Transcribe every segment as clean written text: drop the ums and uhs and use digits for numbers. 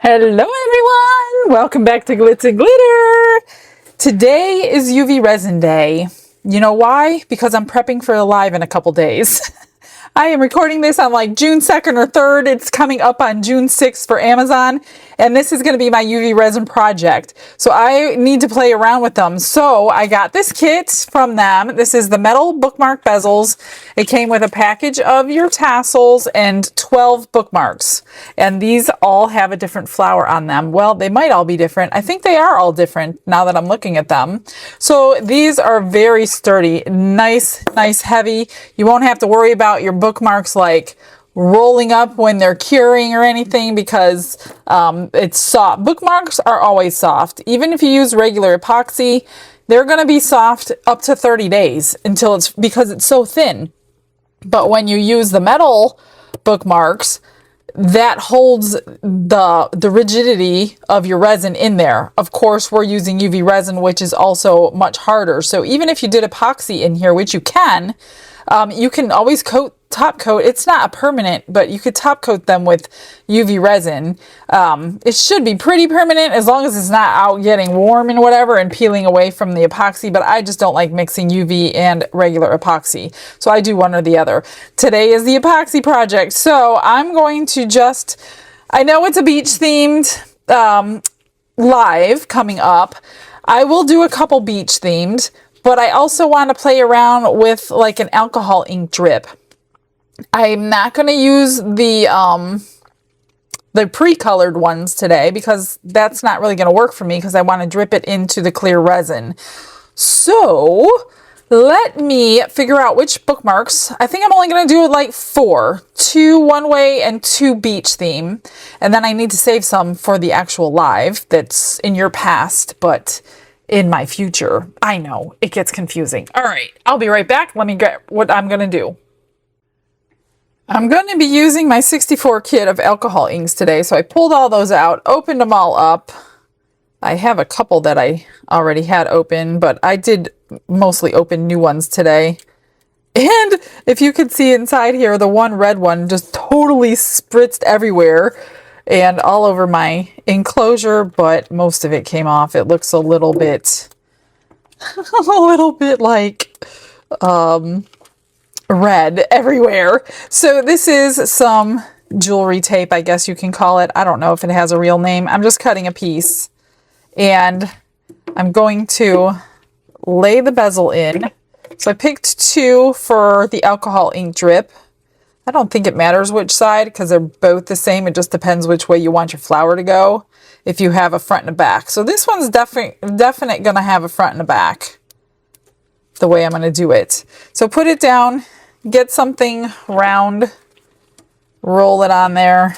Hello everyone! Welcome back to Glitz and Glitter! Today is UV resin day. You know why? Because I'm prepping for a live in a couple days. I am recording this on like June 2nd or 3rd. It's coming up on June 6th for Amazon. And this is going to be my UV resin project. So I need to play around with them. So I got this kit from them. This is the metal bookmark bezels. It came with a package of your tassels and 12 bookmarks. And these all have a different flower on them. Well, they might all be different. I think they are all different now that I'm looking at them. So these are very sturdy, nice, heavy. You won't have to worry about your bookmarks like rolling up when they're curing or anything because it's soft. Bookmarks are always soft. Even if you use regular epoxy, they're going to be soft up to 30 days because it's so thin. But when you use the metal bookmarks, that holds the rigidity of your resin in there. Of course, we're using UV resin, which is also much harder. So even if you did epoxy in here, which you can always top coat. It's not a permanent, but you could top coat them with UV resin. It should be pretty permanent as long as it's not out getting warm and whatever and peeling away from the epoxy, but I just don't like mixing UV and regular epoxy. So I do one or the other. Today is the epoxy project. So I'm going to I know it's a beach themed live coming up. I will do a couple beach themed, but I also want to play around with like an alcohol ink drip. I'm not going to use the pre-colored ones today because that's not really going to work for me because I want to drip it into the clear resin. So let me figure out which bookmarks. I think I'm only going to do like 4. 2 one way and 2 beach theme. And then I need to save some for the actual live that's in your past, but in my future. I know, it gets confusing. All right, I'll be right back. Let me get what I'm going to do. I'm going to be using my 64 kit of alcohol inks today, so I pulled all those out, opened them all up. I have a couple that I already had open, but I did mostly open new ones today. And if you could see inside here, the one red one just totally spritzed everywhere and all over my enclosure, but most of it came off. It looks a little bit like red everywhere. So this is some jewelry tape, I guess you can call it. I don't know if it has a real name. I'm just cutting a piece and I'm going to lay the bezel in. So I picked 2 for the alcohol ink drip. I don't think it matters which side because they're both the same. It just depends which way you want your flower to go if you have a front and a back. So this one's definitely going to have a front and a back the way I'm going to do it. So put it down, get something round, roll it on there,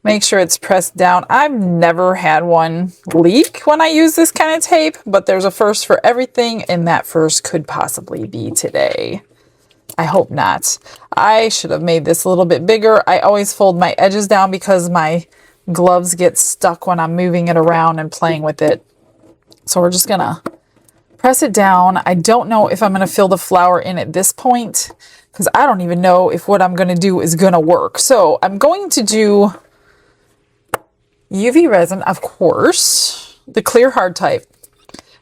make sure it's pressed down. I've never had one leak when I use this kind of tape, but there's a first for everything, and that first could possibly be today. I hope not. I should have made this a little bit bigger. I always fold my edges down because my gloves get stuck when I'm moving it around and playing with it. So we're just going to press it down. I don't know if I'm going to fill the flower in at this point because I don't even know if what I'm going to do is going to work. So I'm going to do UV resin, of course, the clear hard type.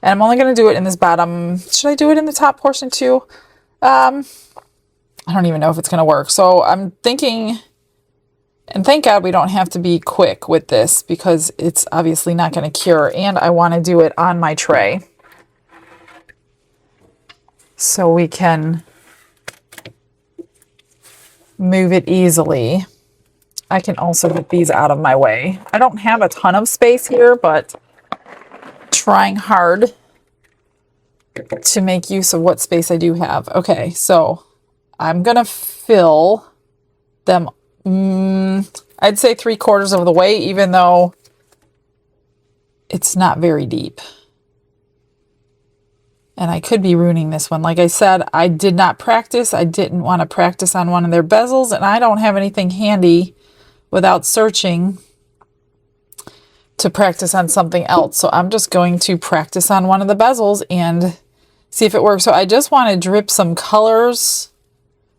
And I'm only going to do it in this bottom. Should I do it in the top portion too? I don't even know if it's going to work. So I'm thinking, and thank God we don't have to be quick with this because it's obviously not going to cure. And I want to do it on my tray so we can move it easily. I can also get these out of my way. I don't have a ton of space here, but trying hard to make use of what space I do have. Okay, so I'm going to fill them, I'd say 3/4 of the way, even though it's not very deep. And I could be ruining this one. Like I said, I did not practice. I didn't want to practice on one of their bezels, and I don't have anything handy without searching to practice on something else. So I'm just going to practice on one of the bezels and see if it works. So I just want to drip some colors,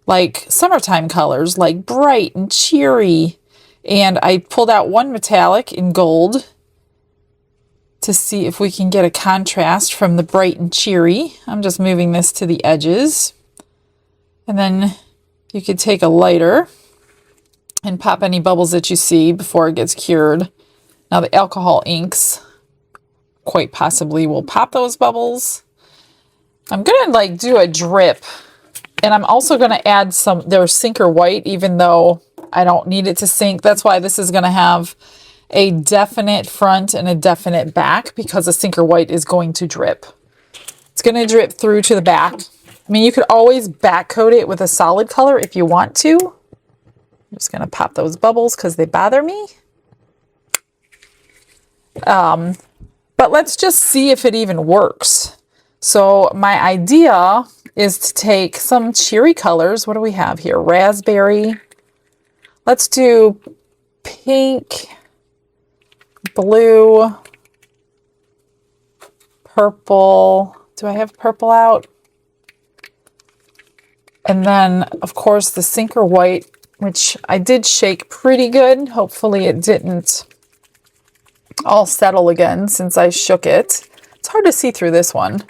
like summertime colors, like bright and cheery And I pulled out one metallic in gold to see if we can get a contrast from the bright and cheery. I'm just moving this to the edges. And then you could take a lighter and pop any bubbles that you see before it gets cured. Now the alcohol inks quite possibly will pop those bubbles. I'm gonna like do a drip, and I'm also gonna add their sinker white, even though I don't need it to sink. That's why this is gonna have a definite front and a definite back, because the sinker white is going to drip. It's gonna drip through to the back. I mean, you could always back coat it with a solid color if you want to. I'm just gonna pop those bubbles because they bother me. But let's just see if it even works. So my idea is to take some cheery colors. What do we have here? Raspberry. Let's do pink, blue, purple. Do I have purple out? And then, of course, the sinker white, which I did shake pretty good. Hopefully it didn't all settle again since I shook it. It's hard to see through this one.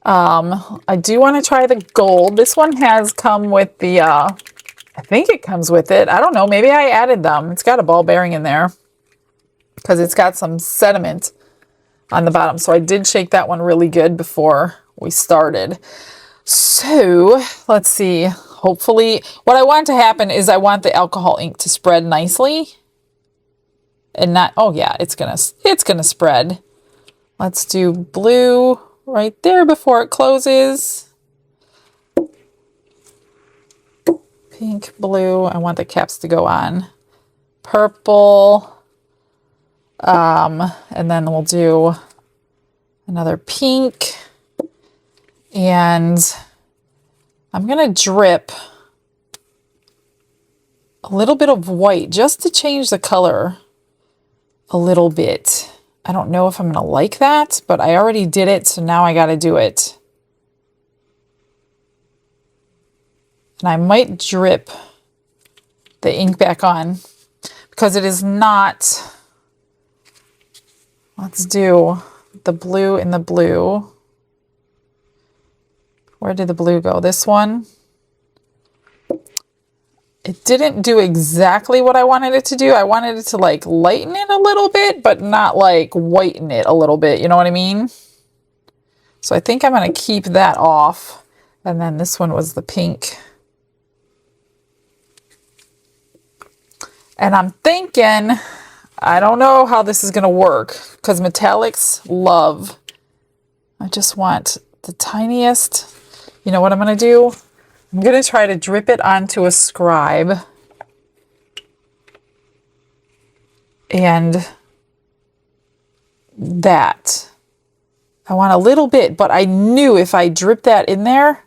I do want to try the gold. This one has come with the, I think it comes with it. I don't know. Maybe I added them. It's got a ball bearing in there because it's got some sediment on the bottom. So I did shake that one really good before we started. So let's see. Hopefully what I want to happen is I want the alcohol ink to spread nicely. And not, oh yeah, it's gonna spread. Let's do blue right there before it closes. Pink, blue, I want the caps to go on. Purple. And then we'll do another pink. And I'm gonna drip a little bit of white just to change the color a little bit. I don't know if I'm gonna like that, but I already did it, so now I gotta do it. And I might drip the ink back on because it is not. Let's do the blue and the blue. Where did the blue go? This one. It didn't do exactly what I wanted it to do. I wanted it to like lighten it a little bit, but not like whiten it a little bit. You know what I mean? So I think I'm going to keep that off. And then this one was the pink. And I'm thinking, I don't know how this is going to work because metallics love. I just want the tiniest. You know what I'm going to do? I'm going to try to drip it onto a scribe. And that. I want a little bit, but I knew if I dripped that in there,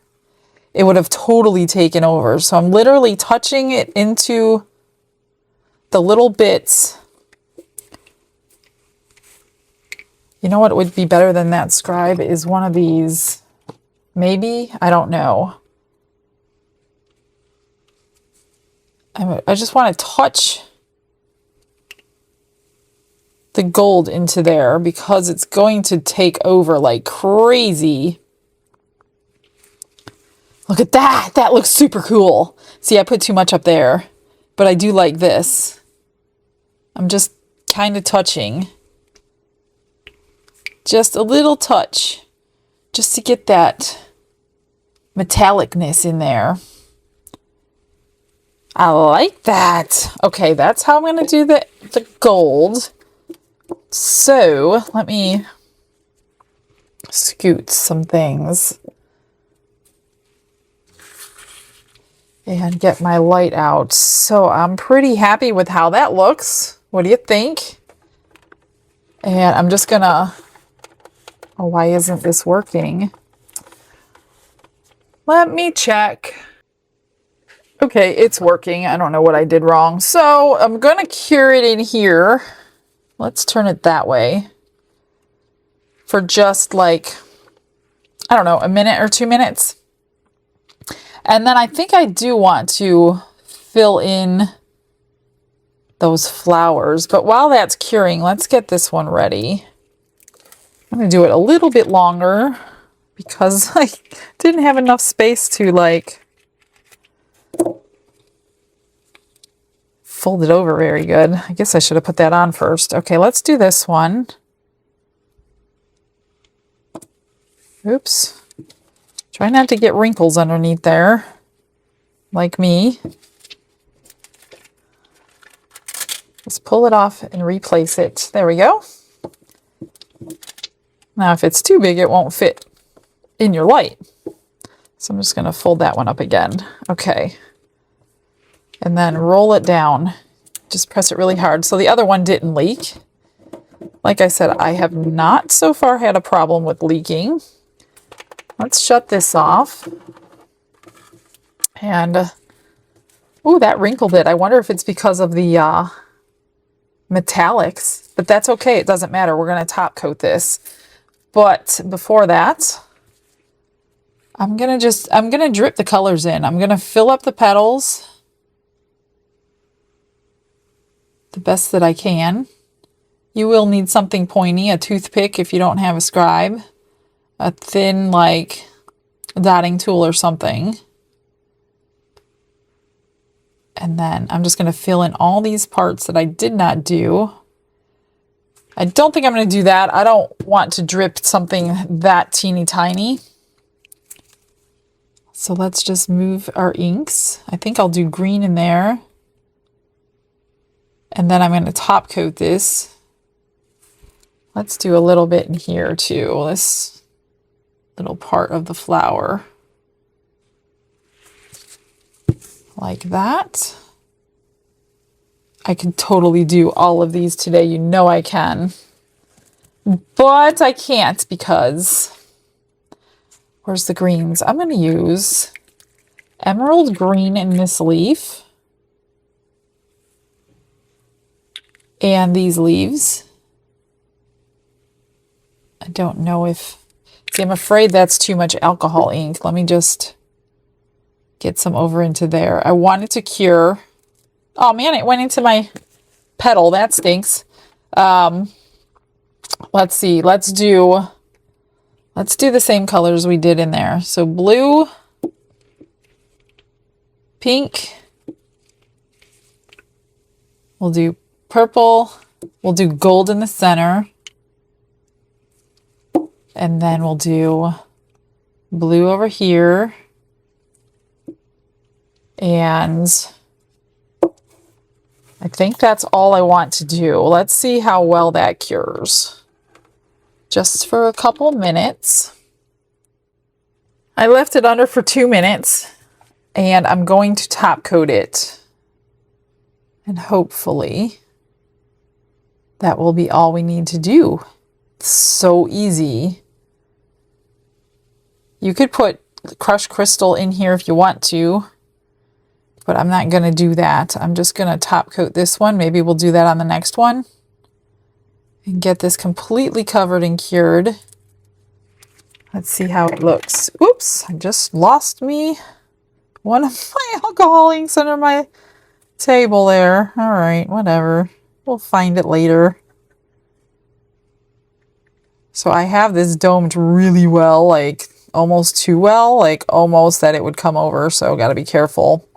it would have totally taken over. So I'm literally touching it into the little bits. You know what would be better than that scribe is one of these. Maybe, I don't know. I just want to touch the gold into there because it's going to take over like crazy. Look at that. That looks super cool. See, I put too much up there, but I do like this. I'm just kind of touching. Just a little touch just to get that metallicness in there. I like that. Okay, that's how I'm going to do the gold. So let me scoot some things and get my light out. So I'm pretty happy with how that looks. What do you think? And I'm just gonna, oh, why isn't this working? Let me check. Okay, it's working. I don't know what I did wrong. So I'm gonna cure it in here. Let's turn it that way for just like, I don't know, a minute or 2 minutes. And then I think I do want to fill in those flowers. But while that's curing, let's get this one ready. I'm going to do it a little bit longer because I didn't have enough space to like fold it over very good. I guess I should have put that on first. Okay, let's do this one. Oops. Try not to get wrinkles underneath there, like me. Just pull it off and replace it. There we go. Now, if it's too big, it won't fit in your light. So I'm just going to fold that one up again. Okay. And then roll it down. Just press it really hard. So the other one didn't leak. Like I said, I have not so far had a problem with leaking. Let's shut this off. And, ooh, that wrinkled it. I wonder if it's because of the metallics. But that's okay. It doesn't matter. We're going to top coat this. But before that, I'm going to drip the colors in. I'm going to fill up the petals the best that I can. You will need something pointy, a toothpick if you don't have a scribe, a thin like dotting tool or something. And then I'm just going to fill in all these parts that I did not do. I don't think I'm going to do that. I don't want to drip something that teeny tiny. So let's just move our inks. I think I'll do green in there. And then I'm going to top coat this. Let's do a little bit in here too. This little part of the flower. Like that. I can totally do all of these today. You know I can. But I can't because... Where's the greens? I'm going to use emerald green in this leaf. And these leaves. I don't know if... See, I'm afraid that's too much alcohol ink. Let me just get some over into there. I want it to cure. Oh man, it went into my petal. That stinks. Let's see. Let's do the same colors we did in there. So blue, pink. We'll do purple. We'll do gold in the center. And then we'll do blue over here. And I think that's all I want to do. Let's see how well that cures. Just for a couple minutes. I left it under for 2 minutes. And I'm going to top coat it. And hopefully that will be all we need to do. It's so easy. You could put crushed crystal in here if you want to, but I'm not going to do that. I'm just going to top coat this one. Maybe we'll do that on the next one. And get this completely covered and cured. Let's see how it looks. Oops, I just lost me one of my alcohol inks under my table there. All right, whatever. We'll find it later. So I have this domed really well, like almost too well, like almost that it would come over. So got to be careful.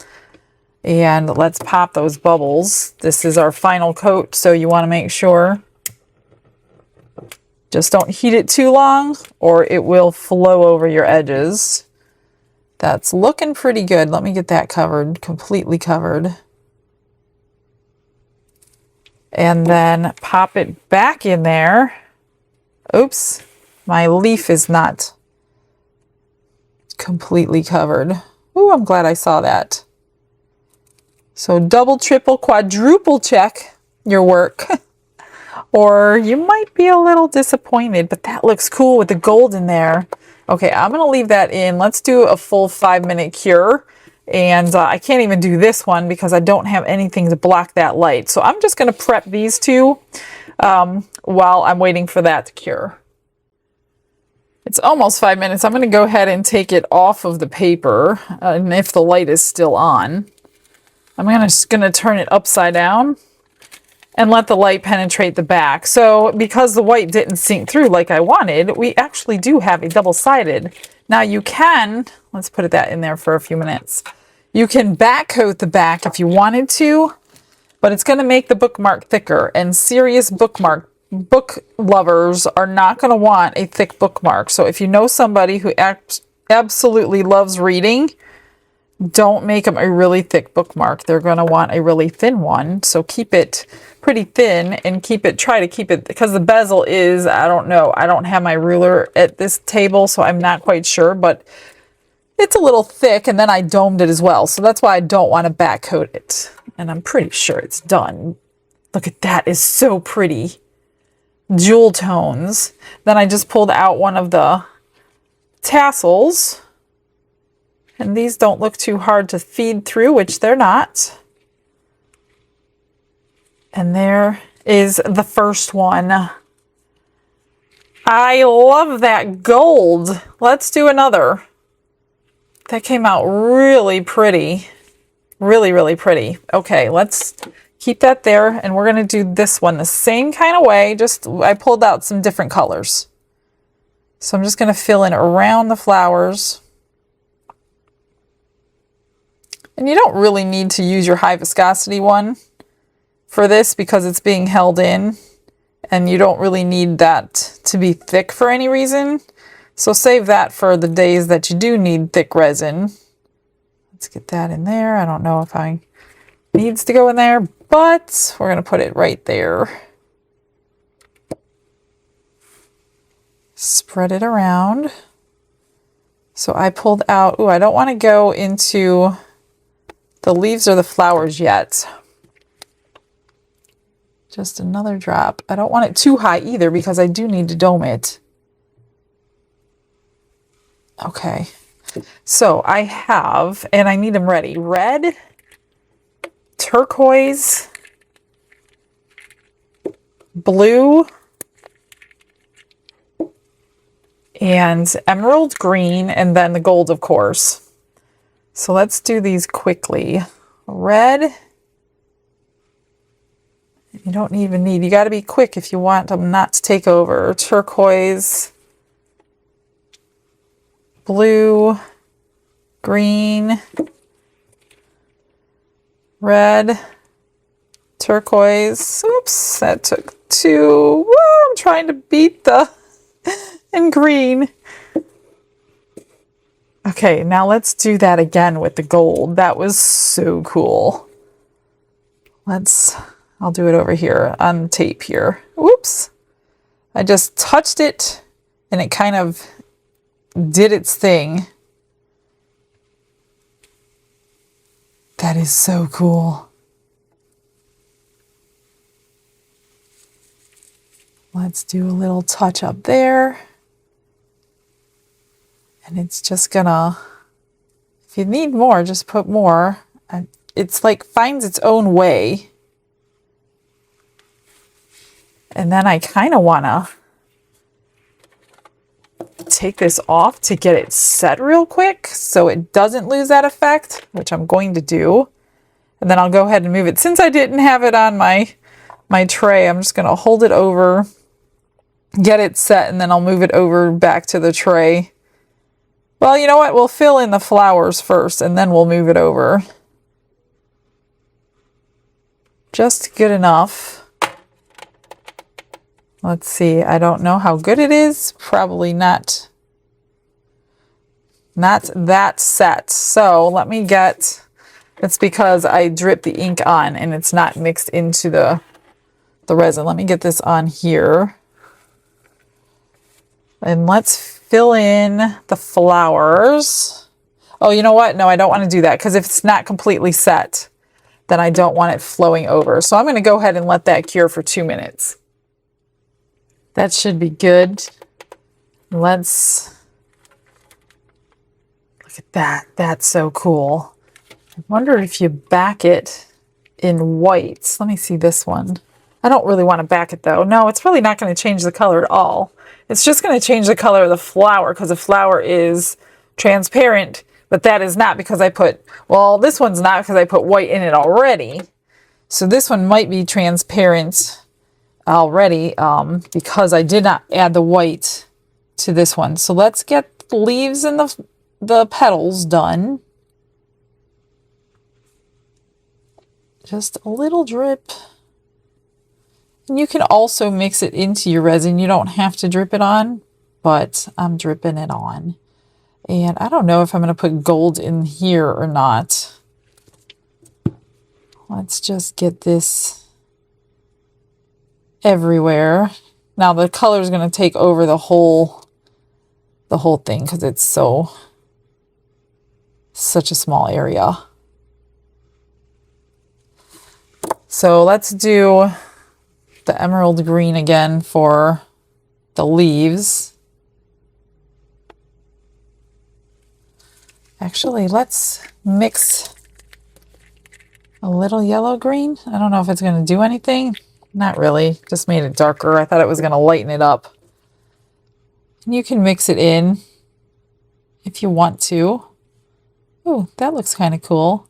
And let's pop those bubbles. This is our final coat, so you want to make sure. Just don't heat it too long or it will flow over your edges. That's looking pretty good. Let me get that covered, completely covered. And then pop it back in there. Oops, my leaf is not completely covered. Ooh, I'm glad I saw that. So double, triple, quadruple check your work. Or you might be a little disappointed, but that looks cool with the gold in there. Okay, I'm going to leave that in. Let's do a full 5-minute cure. And I can't even do this one because I don't have anything to block that light. So I'm just going to prep these two while I'm waiting for that to cure. It's almost 5 minutes. I'm going to go ahead and take it off of the paper. And if the light is still on, I'm just going to turn it upside down. and let the light penetrate the back. So because the white didn't sink through like I wanted, we actually do have a double-sided. Now you can, let's put that in there for a few minutes. You can back coat the back if you wanted to, but it's going to make the bookmark thicker, and serious book lovers are not going to want a thick bookmark. So if you know somebody who absolutely loves reading, don't make them a really thick bookmark. They're going to want a really thin one. So keep it pretty thin and try to keep it, because the bezel is, I don't know, I don't have my ruler at this table, so I'm not quite sure, but it's a little thick, and then I domed it as well. So that's why I don't want to back coat it. And I'm pretty sure it's done. Look at that, is so pretty. Jewel tones. Then I just pulled out one of the tassels. And these don't look too hard to feed through, which they're not. And there is the first one. I love that gold. Let's do another. That came out really pretty. Really, really pretty. Okay, let's keep that there. And we're going to do this one the same kind of way. Just, I pulled out some different colors. So I'm just going to fill in around the flowers. And you don't really need to use your high viscosity one for this because it's being held in, and you don't really need that to be thick for any reason. So save that for the days that you do need thick resin. Let's get that in there. I don't know if I needs to go in there, but we're going to put it right there. Spread it around. So I pulled out, ooh, I don't want to go into the leaves or the flowers yet. Just another drop. I don't want it too high either because I do need to dome it. Okay. So I have, and I need them ready, red, turquoise, blue, and emerald green, and then the gold, of course. So let's do these quickly. Red. You don't even need, you got to be quick if you want them not to take over. Turquoise, blue, green, red, turquoise. Oops, that took two. Whoa, I'm trying to beat the, and green. Okay, now let's do that again with the gold. That was so cool. I'll do it over here on tape here. Whoops. I just touched it and it kind of did its thing. That is so cool. Let's do a little touch up there. And it's just gonna, if you need more, just put more. And it's like finds its own way. And then I kind of wanna take this off to get it set real quick so it doesn't lose that effect, which I'm going to do. And then I'll go ahead and move it. Since I didn't have it on my tray, I'm just gonna hold it over, get it set, and then I'll move it over back to the tray. Well, you know what? We'll fill in the flowers first, and then we'll move it over. Just good enough. Let's see. I don't know how good it is. Probably not that set. So let me get, it's because I dripped the ink on and it's not mixed into the resin. Let me get this on here. And let's fill in the flowers. Oh, you know what? No, I don't want to do that because if it's not completely set, then I don't want it flowing over. So I'm going to go ahead and let that cure for 2 minutes. That should be good. Let's look at that. That's so cool. I wonder if you back it in white. Let me see this one. I don't really want to back it though. No, it's really not going to change the color at all. It's just going to change the color of the flower because the flower is transparent, but that is not because I put, well, this one's not because I put white in it already. So this one might be transparent already because I did not add the white to this one. So let's get the leaves and the petals done. Just a little drip. And you can also mix it into your resin. You don't have to drip it on, but I'm dripping it on. And I don't know if I'm going to put gold in here or not. Let's just get this everywhere. Now the color is going to take over the whole thing because it's such a small area. So let's do the emerald green again for the leaves. Actually, let's mix a little yellow green. I don't know if it's going to do anything. Not really. Just made it darker. I thought it was going to lighten it up. And you can mix it in if you want to. Ooh, that looks kind of cool.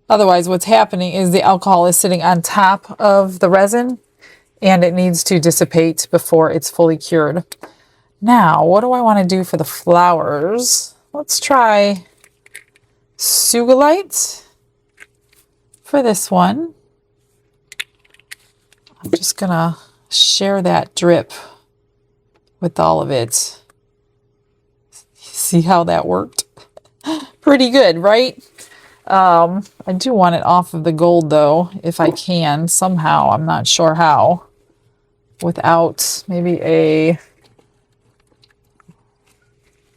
Otherwise, what's happening is the alcohol is sitting on top of the resin and it needs to dissipate before it's fully cured. Now, what do I want to do for the flowers? Let's try Sugilite for this one. I'm just gonna share that drip with all of it. See how that worked? Pretty good, right? I do want it off of the gold though, if I can somehow. I'm not sure how. Without maybe a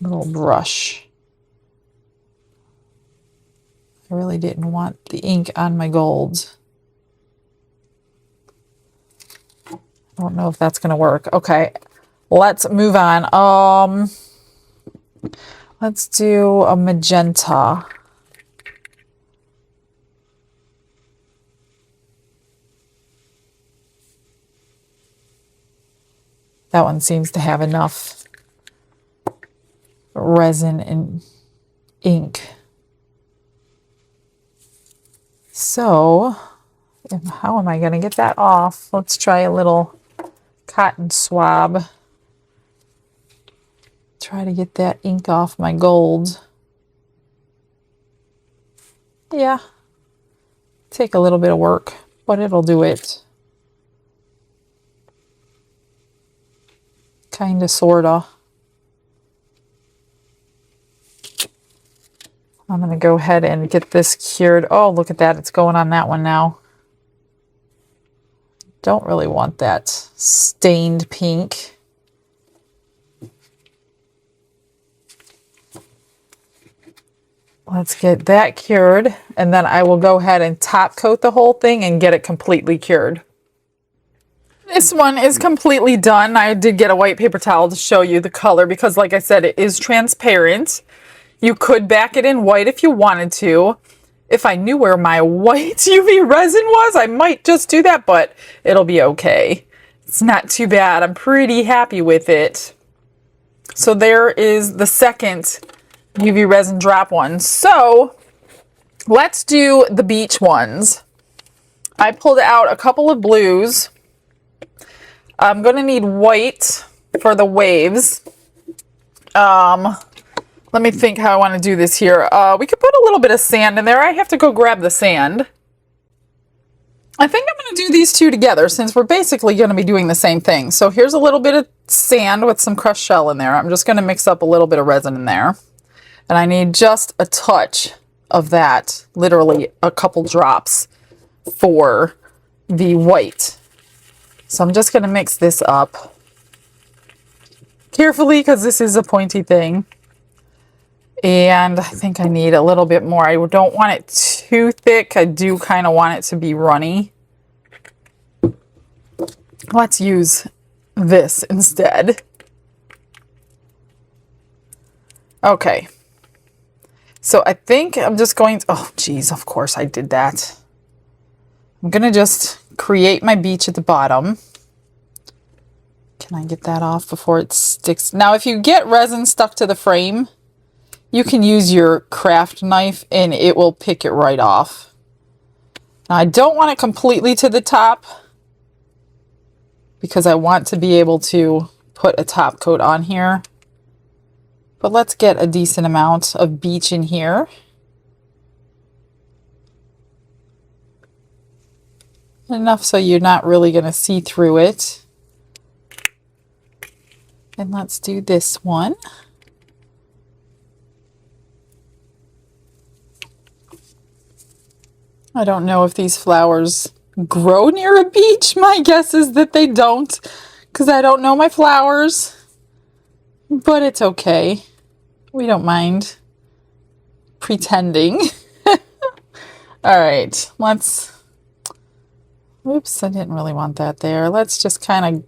little brush. I really didn't want the ink on my gold. I don't know if that's going to work. Okay, let's move on. Let's do a magenta. That one seems to have enough resin and ink. So, how am I going to get that off? Let's try a little cotton swab. Try to get that ink off my gold. Yeah, take a little bit of work, but it'll do it. Kinda, sorta. I'm gonna go ahead and get this cured. Oh, look at that, it's going on that one now. Don't really want that stained pink. Let's get that cured, and then I will go ahead and top coat the whole thing and get it completely cured. This one is completely done. I did get a white paper towel to show you the color because, like I said, it is transparent. You could back it in white if you wanted to. If I knew where my white UV resin was, I might just do that, but it'll be okay. It's not too bad. I'm pretty happy with it. So there is the second UV resin drop one. So let's do the beach ones. I pulled out a couple of blues. I'm going to need white for the waves. Let me think how I want to do this here. We could put a little bit of sand in there. I have to go grab the sand. I think I'm going to do these two together since we're basically going to be doing the same thing. So here's a little bit of sand with some crushed shell in there. I'm just going to mix up a little bit of resin in there. And I need just a touch of that, literally a couple drops for the white. So I'm just going to mix this up carefully because this is a pointy thing. And I think I need a little bit more. I don't want it too thick. I do kind of want it to be runny. Let's use this instead. Okay. So I think I'm just going to, oh geez, of course I did that. I'm going to just create my beach at the bottom. Can I get that off before it sticks? Now, if you get resin stuck to the frame, you can use your craft knife and it will pick it right off. Now, I don't want it completely to the top because I want to be able to put a top coat on here. But let's get a decent amount of beach in here. Enough so you're not really going to see through it. And let's do this one. I don't know if these flowers grow near a beach. My guess is that they don't, because I don't know my flowers. But it's okay. We don't mind pretending. All right, let's... Oops, I didn't really want that there. Let's just kind of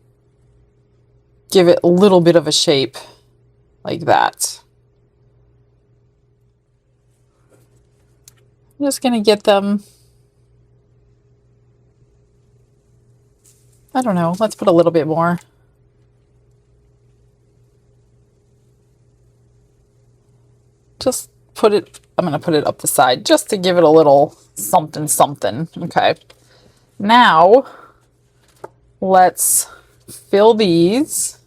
give it a little bit of a shape like that. I'm just going to get them... I don't know, let's put a little bit more. Just put it, I'm going to put it up the side just to give it a little something something. Okay. Now, let's fill these.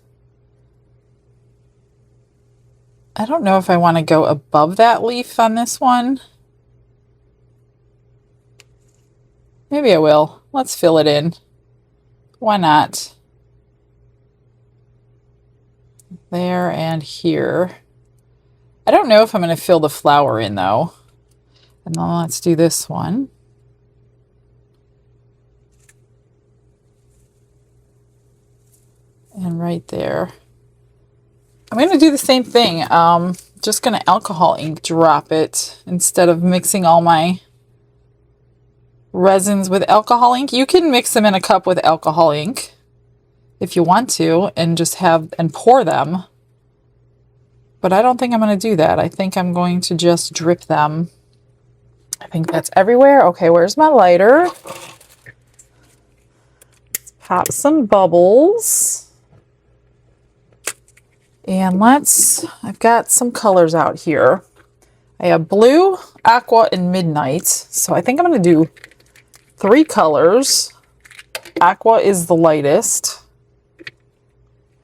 I don't know if I want to go above that leaf on this one. Maybe I will. Let's fill it in. Why not? There and here. I don't know if I'm going to fill the flower in though. And then let's do this one. And right there. I'm going to do the same thing. Just going to alcohol ink drop it instead of mixing all my resins with alcohol ink. You can mix them in a cup with alcohol ink if you want to and just have and pour them. But I don't think I'm going to do that. I think I'm going to just drip them. I think that's everywhere. Okay, where's my lighter? Let's pop some bubbles. And I've got some colors out here. I have blue, aqua, and midnight. So I think I'm going to do 3 colors. Aqua is the lightest.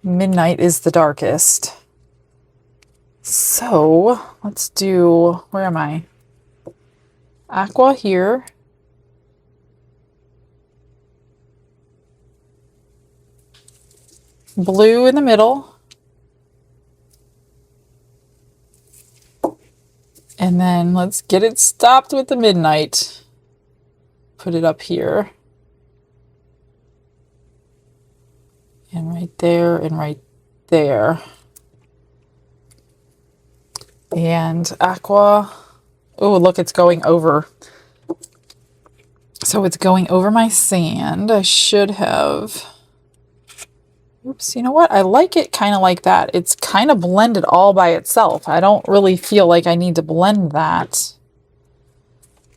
Midnight is the darkest. So let's do, where am I? Aqua here. Blue in the middle. And then let's get it stopped with the midnight. Put it up here. And right there and right there. And aqua. Oh, look, it's going over. So it's going over my sand. I should have... Oops, you know what? I like it kind of like that. It's kind of blended all by itself. I don't really feel like I need to blend that.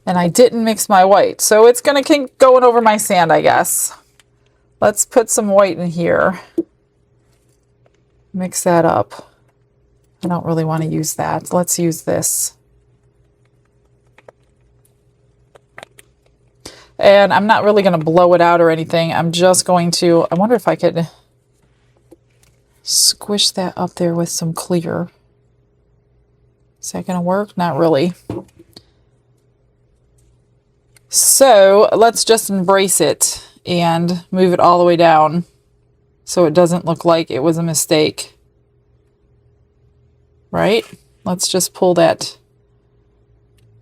And I didn't mix my white. So it's going to keep going over my sand, I guess. Let's put some white in here. Mix that up. I don't really want to use that. Let's use this. And I'm not really going to blow it out or anything. I'm just going to, I wonder if I could squish that up there with some clear. Is that going to work? Not really. So let's just embrace it and move it all the way down so it doesn't look like it was a mistake. Right? Let's just pull that.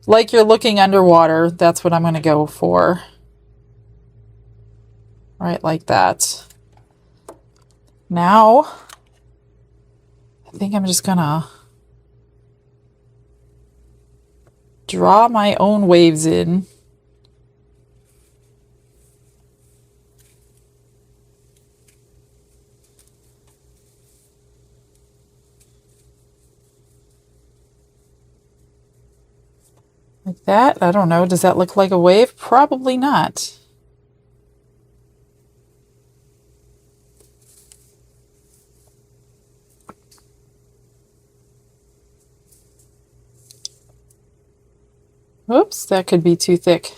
Like you're looking underwater, that's what I'm going to go for. Right, like that. Now, I think I'm just going to draw my own waves in. Like that. I don't know. Does that look like a wave? Probably not. Oops, that could be too thick.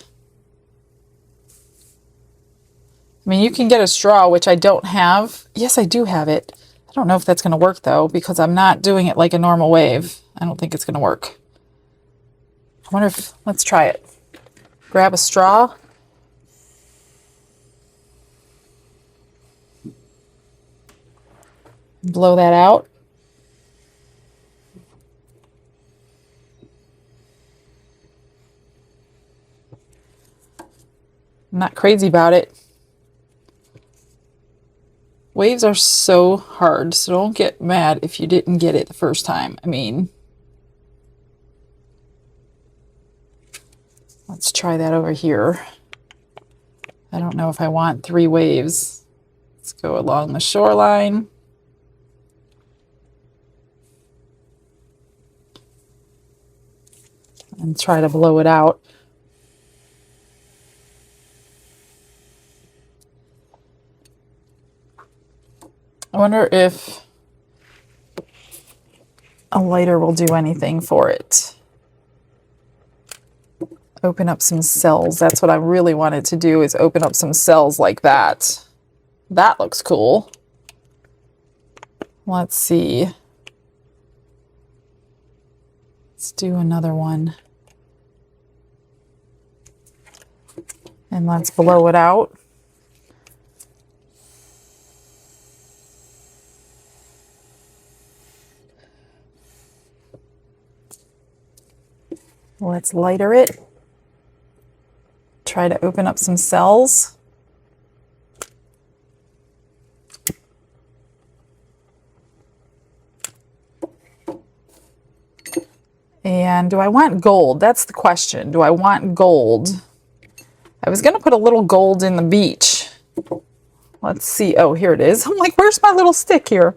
I mean, you can get a straw, which I don't have. Yes, I do have it. I don't know if that's going to work though, because I'm not doing it like a normal wave. I don't think it's going to work. I wonder if, let's try it. Grab a straw. Blow that out. I'm not crazy about it. Waves are so hard, so don't get mad if you didn't get it the first time. I mean, let's try that over here. I don't know if I want 3 waves. Let's go along the shoreline. And try to blow it out. I wonder if a lighter will do anything for it. Open up some cells. That's what I really wanted to do, is open up some cells like that. That looks cool. Let's see. Let's do another one. And let's blow it out. Let's lighter it. Try to open up some cells. And do I want gold? That's the question. Do I want gold? I was going to put a little gold in the beach. Let's see. Oh, here it is. I'm like, where's my little stick here?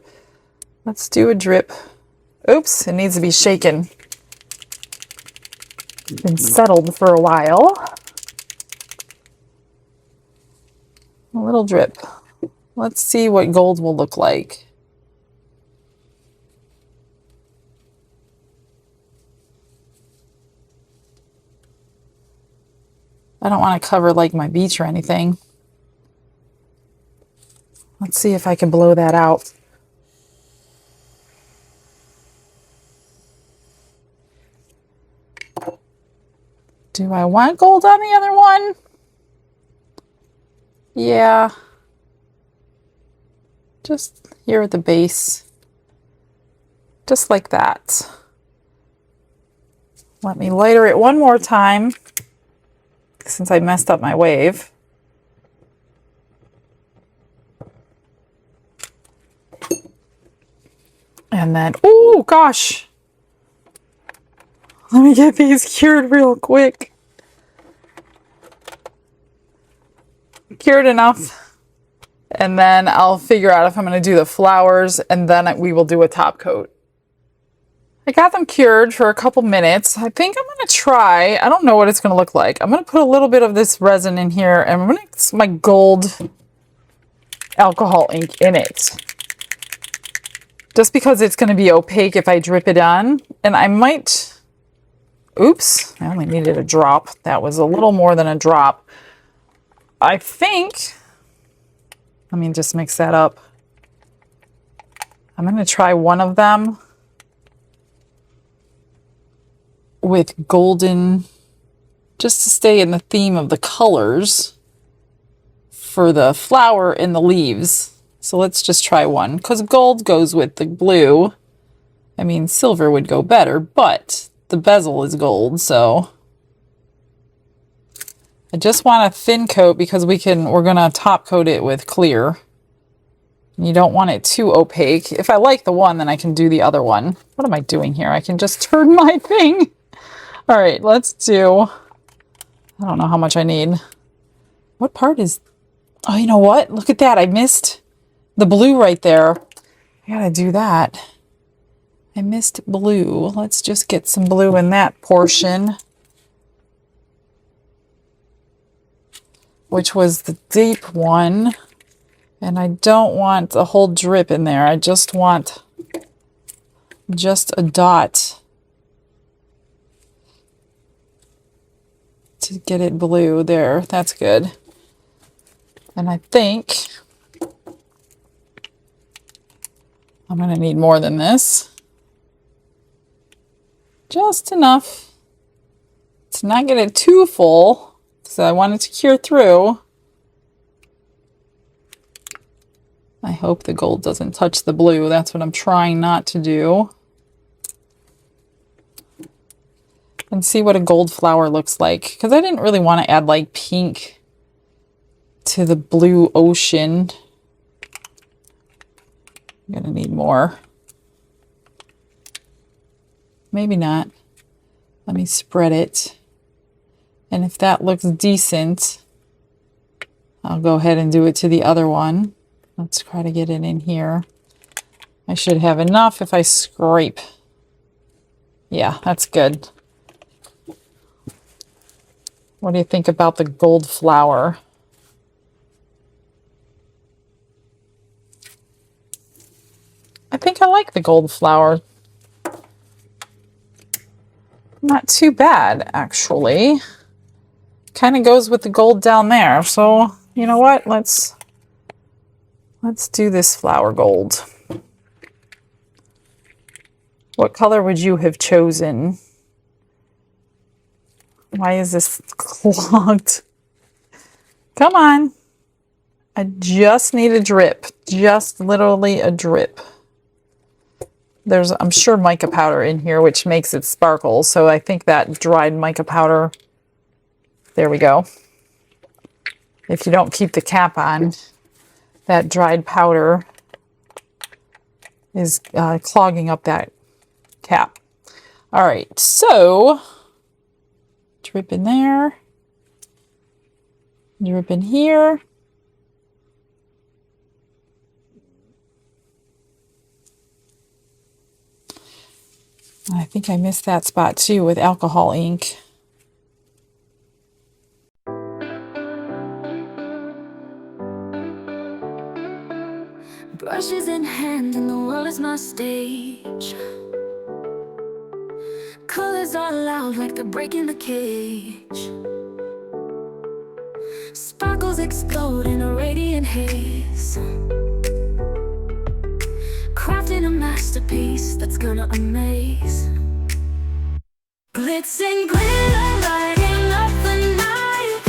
Let's do a drip. Oops, it needs to be shaken. It's been settled for a while. A little drip. Let's see what gold will look like. I don't want to cover like my beach or anything. Let's see if I can blow that out. Do I want gold on the other one? Yeah. Just here at the base. Just like that. Let me lighter it one more time, since I messed up my wave. And then, oh gosh. Let me get these cured real quick. Cured enough. And then I'll figure out if I'm going to do the flowers, and then we will do a top coat. I got them cured for a couple minutes. I think I'm going to try, I don't know what it's going to look like. I'm going to put a little bit of this resin in here, and I'm going to mix my gold alcohol ink in it. Just because it's going to be opaque if I drip it on. And I might, oops, I only needed a drop. That was a little more than a drop. I think, let me just mix that up. I'm going to try one of them with golden, just to stay in the theme of the colors for the flower and the leaves. So let's just try one, because gold goes with the blue. I mean, silver would go better, but the bezel is gold, so I just want a thin coat because we're going to top coat it with clear. You don't want it too opaque. If I like the one, then I can do the other one. What am I doing here? I can just turn my thing. All right, let's do, I don't know how much I need. What part is, oh, you know what? Look at that. I missed the blue right there. I gotta do that. I missed blue. Let's just get some blue in that portion, which was the deep one. And I don't want the whole drip in there. I just want just a dot to get it blue there. That's good. And I think I'm going to need more than this. Just enough to not get it too full, so I want it to cure through. I hope the gold doesn't touch the blue. That's what I'm trying not to do. And see what a gold flower looks like, because I didn't really want to add like pink to the blue ocean. I'm gonna need more. Maybe not. Let me spread it. And if that looks decent, I'll go ahead and do it to the other one. Let's try to get it in here. I should have enough if I scrape. Yeah, that's good. What do you think about the gold flower? I think I like the gold flower. Not too bad, actually. Kind of goes with the gold down there. So, you know what? Let's do this flower gold. What color would you have chosen? Why is this clogged? Come on. I just need a drip. Just literally a drip. There's, I'm sure, mica powder in here, which makes it sparkle. So I think that dried mica powder, there we go. If you don't keep the cap on, that dried powder is clogging up that cap. All right, so drip in there, drip in here. I think I missed that spot too with alcohol ink. Brushes in hand and the world is my stage. Colors are loud like they're breaking the cage. Sparkles explode in a radiant haze. Crafting a masterpiece that's gonna amaze. Glitz and glitter lighting up the night.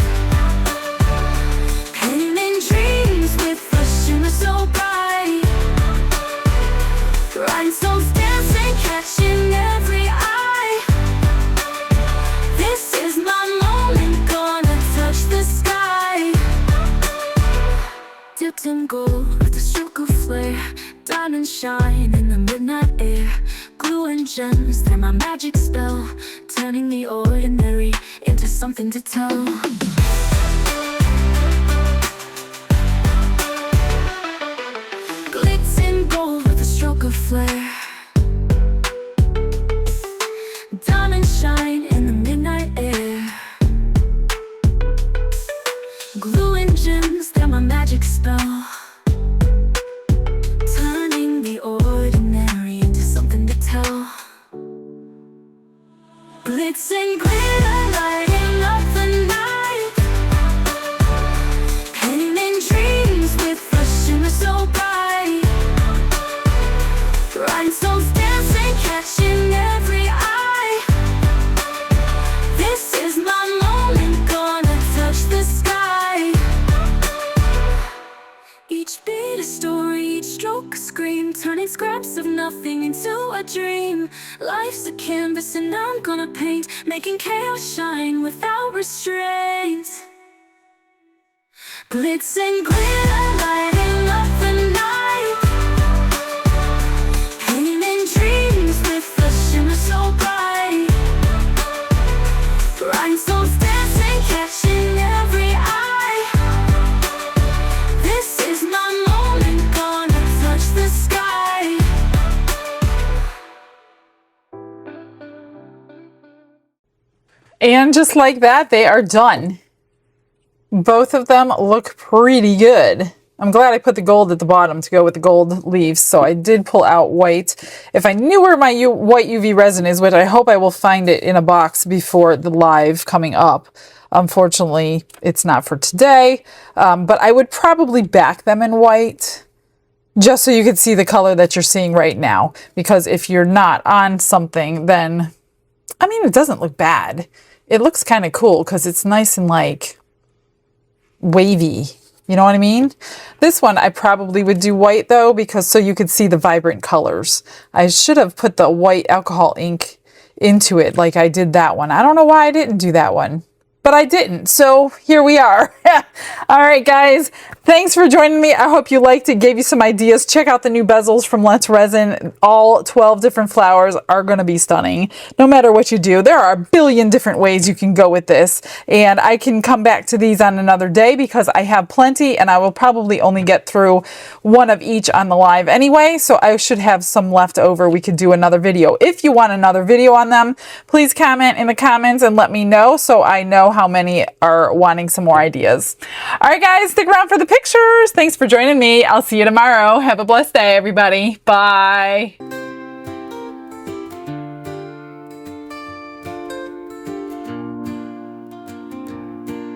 Painting dreams with a shimmer so bright. Rhinestones dancing, catching every eye. This is my moment, gonna touch the sky. Dipped in gold with a stroke of flare. Diamonds shine in the midnight air. Glue and gems, they're my magic spell. Turning the ordinary into something to tell. Glitz and gold with a stroke of flare. Diamonds shine in the midnight air. Glue and gems, they're my magic spell. Turning the ordinary into something to tell. Glitz and glitter lighting up the night. Painting dreams with a shimmer so bright. Rhinestones dancing, catching every eye. This is my moment, gonna touch the sky. Each beat a story, each stroke a scream. Turning scraps of nothing into a dream. Life's a canvas and I'm gonna paint. Making chaos shine without restraint. Glitz and glitter lighting up the night. Painting dreams with a shimmer so bright. Rhinestones dancing, catching every eye. This is my moment, gonna touch the sky. And just like that, they are done. Both of them look pretty good. I'm glad I put the gold at the bottom to go with the gold leaves, so I did pull out white. If I knew where my white UV resin is, which I hope I will find it in a box before the live coming up, Unfortunately, it's not for today, but I would probably back them in white just so you could see the color that you're seeing right now. Because if you're not on something, then, I mean, it doesn't look bad. It looks kind of cool because it's nice and like wavy. You know what I mean? This one I probably would do white though, because so you could see the vibrant colors. I should have put the white alcohol ink into it like I did that one. I don't know why I didn't do that one, but I didn't. So here we are. All right, guys. Thanks for joining me. I hope you liked it, gave you some ideas. Check out the new bezels from Let's Resin. All 12 different flowers are going to be stunning. No matter what you do, there are a billion different ways you can go with this. And I can come back to these on another day because I have plenty and I will probably only get through one of each on the live anyway. So I should have some left over. We could do another video. If you want another video on them, please comment in the comments and let me know so I know how many are wanting some more ideas. All right, guys, stick around for the pictures. Thanks for joining me. I'll see you tomorrow. Have a blessed day, everybody. Bye.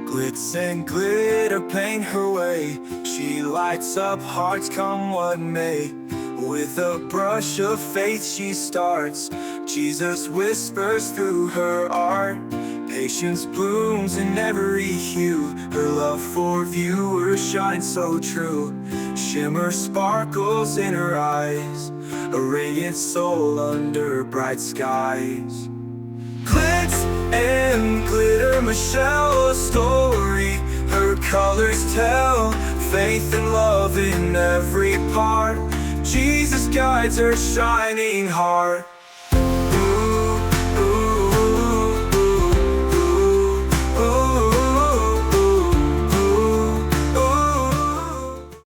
Glitz and glitter paint her way. She lights up hearts come what may. With a brush of faith she starts. Jesus whispers through her art. Patience blooms in every hue. Her love for viewers shines so true. Shimmer sparkles in her eyes. A radiant soul under bright skies. Glitz and glitter, Michelle, a story. Her colors tell faith and love in every part. Jesus guides her shining heart.